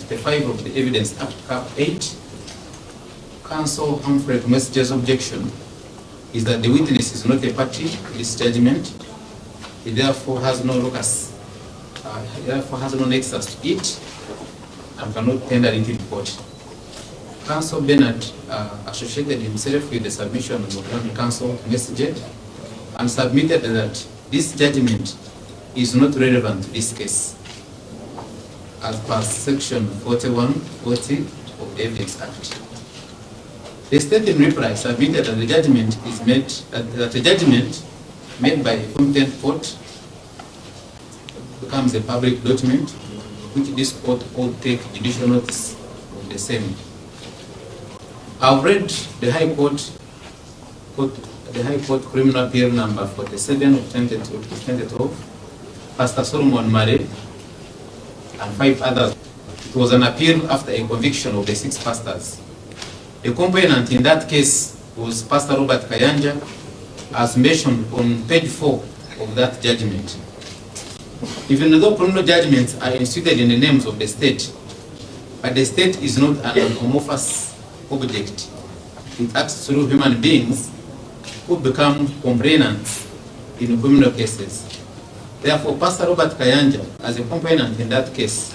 Chapter 5 of the Evidence Act, Cap 8, Counsel Humphrey Message's objection is that the witness is not a party to this judgment. He therefore has no locus, he therefore has no nexus to it and cannot tender it in court. Counsel Bernard associated himself with the submission of Counsel Message and submitted that this judgment is not relevant to this case as per section 4140 of the Evidence Act. The state in reply submitted that the judgment is made, that the judgment made by a competent court becomes a public document which this court ought take judicial notice of the same. I've read the High Court Criminal Appeal number 47 of 2012, Pastor Solomon Murray and 5 others. It was an appeal after a conviction of the 6 pastors. The complainant in that case was Pastor Robert Kayanja, as mentioned on page 4 of that judgment. Even though criminal judgments are instituted in the names of the state, but the state is not an amorphous object. It acts through human beings who become complainants in criminal cases. Therefore, Pastor Robert Kayanja, as a complainant in that case,